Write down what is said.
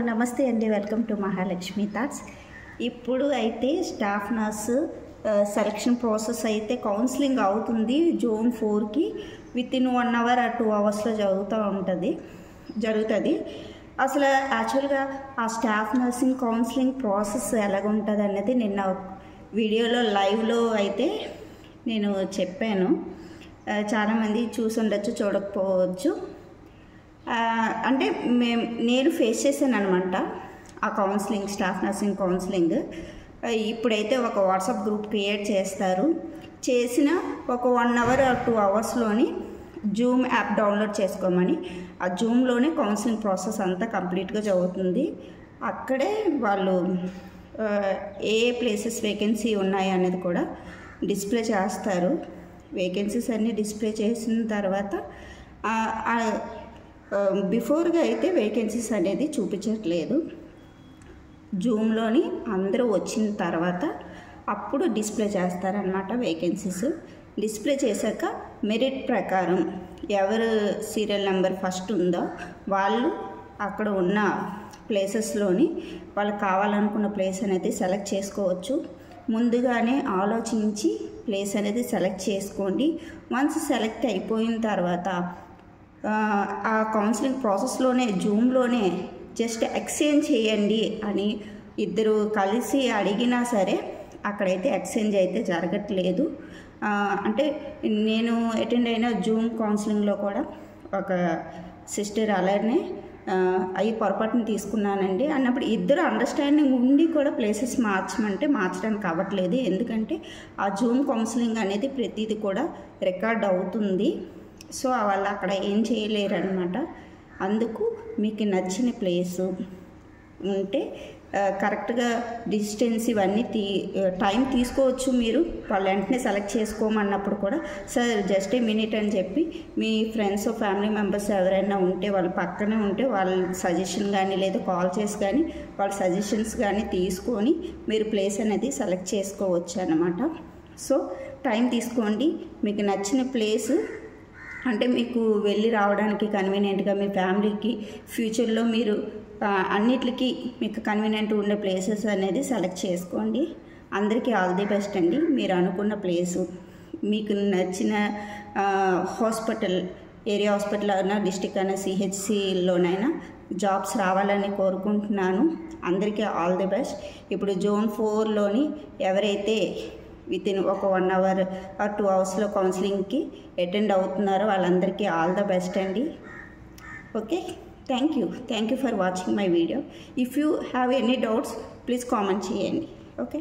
నమస్తే అండి, welcome to Mahalakshmi thoughts. ఇప్పుడు అయితే స్టాఫ్ నర్సు సెలక్షన్ ప్రాసెస్ అయితే కౌన్సిలింగ్ అవుతుంది. జూన్ 4కి వితిన్ 1 అవర్ ఆర్ 2 అవర్స్లో జరుగుతుంది. అసలు యాక్చువల్గా ఆ స్టాఫ్ నర్సింగ్ కౌన్సిలింగ్ ప్రాసెస్ ఎలాగుంటుంది అనేది నిన్న వీడియోలో లైవ్లో అయితే నేను చెప్పాను. చాలామంది చూసి ఉండొచ్చు, చూడకపోవచ్చు. అంటే నేను ఫేస్ చేశాను అనమాట ఆ కౌన్సిలింగ్, స్టాఫ్ నర్సింగ్ కౌన్సిలింగ్. ఇప్పుడైతే ఒక వాట్సాప్ గ్రూప్ క్రియేట్ చేస్తారు. చేసిన ఒక 1 అవర్ ఆర్ 2 అవర్స్లోని జూమ్ యాప్ డౌన్లోడ్ చేసుకోమని, ఆ జూమ్లోనే కౌన్సిలింగ్ ప్రాసెస్ అంతా కంప్లీట్గా జరుగుతుంది. అక్కడే వాళ్ళు ఏ ప్లేసెస్ వేకెన్సీ ఉన్నాయి అనేది కూడా డిస్ప్లే చేస్తారు. వేకెన్సీస్ అన్నీ డిస్ప్లే చేసిన తర్వాత బిఫోర్గా అయితే వేకెన్సీస్ అనేది చూపించట్లేదు. జూమ్లోని అందరూ వచ్చిన తర్వాత అప్పుడు డిస్ప్లే చేస్తారనమాట వేకెన్సీస్. డిస్ప్లే చేశాక మెరిట్ ప్రకారం ఎవరు సీరియల్ నెంబర్ ఫస్ట్ ఉందో వాళ్ళు అక్కడ ఉన్న ప్లేసెస్లోని వాళ్ళకి కావాలనుకున్న ప్లేస్ అనేది సెలెక్ట్ చేసుకోవచ్చు. ముందుగానే ఆలోచించి ప్లేస్ అనేది సెలెక్ట్ చేసుకోండి. వన్స్ సెలెక్ట్ అయిపోయిన తర్వాత ఆ కౌన్సిలింగ్ ప్రాసెస్లోనే జూమ్లోనే జస్ట్ ఎక్స్చేంజ్ చేయండి అని ఇద్దరు కలిసి అడిగినా సరే అక్కడైతే ఎక్స్చేంజ్ అయితే జరగట్లేదు. అంటే నేను అటెండ్ అయిన జూమ్ కౌన్సిలింగ్లో కూడా ఒక సిస్టర్ అలానే అవి పొరపాటుని తీసుకున్నానండి అన్నప్పుడు ఇద్దరు అండర్స్టాండింగ్ ఉండి కూడా ప్లేసెస్ మార్చమంటే మార్చడానికి అవ్వట్లేదు. ఎందుకంటే ఆ జూమ్ కౌన్సిలింగ్ అనేది ప్రతిదీ కూడా రికార్డ్ అవుతుంది. సో వాళ్ళు అక్కడ ఏం చేయలేరు అనమాట. అందుకు మీకు నచ్చిన ప్లేసు ఉంటే కరెక్ట్గా డిస్టెన్స్ ఇవన్నీ టైం తీసుకోవచ్చు. మీరు వాళ్ళు వెంటనే సెలెక్ట్ చేసుకోమన్నప్పుడు కూడా సార్ జస్ట్ ఏ మినిట్ అని చెప్పి మీ ఫ్రెండ్స్ ఫ్యామిలీ మెంబర్స్ ఎవరైనా ఉంటే వాళ్ళు పక్కనే ఉంటే వాళ్ళ సజెషన్ కానీ లేదా కాల్ చేసి కానీ వాళ్ళ సజెషన్స్ కానీ తీసుకొని మీరు ప్లేస్ అనేది సెలెక్ట్ చేసుకోవచ్చు అన్నమాట. సో టైం తీసుకోండి. మీకు నచ్చిన ప్లేసు అంటే మీకు వెళ్ళి రావడానికి కన్వీనియంట్గా మీ ఫ్యామిలీకి ఫ్యూచర్లో మీరు అన్నిటికీ మీకు కన్వీనియంట్ ఉండే ప్లేసెస్ అనేది సెలెక్ట్ చేసుకోండి. అందరికీ ఆల్ ది బెస్ట్ అండి. మీరు అనుకున్న ప్లేసు మీకు నచ్చిన హాస్పిటల్, ఏరియా హాస్పిటల్ అయినా డిస్టిక్ అయినా సిహెచ్సిలోనైనా జాబ్స్ రావాలని కోరుకుంటున్నాను. అందరికీ ఆల్ ది బెస్ట్. ఇప్పుడు జూన్ 4లోని ఎవరైతే వితిన్ ఒక 1 అవర్ ఆర్ 2 అవర్స్లో కౌన్సిలింగ్కి అటెండ్ అవుతున్నారో వాళ్ళందరికీ ఆల్ ద బెస్ట్ అండి. Okay, thank you for watching my video. If you have any doubts please comment చేయండి. ఓకే.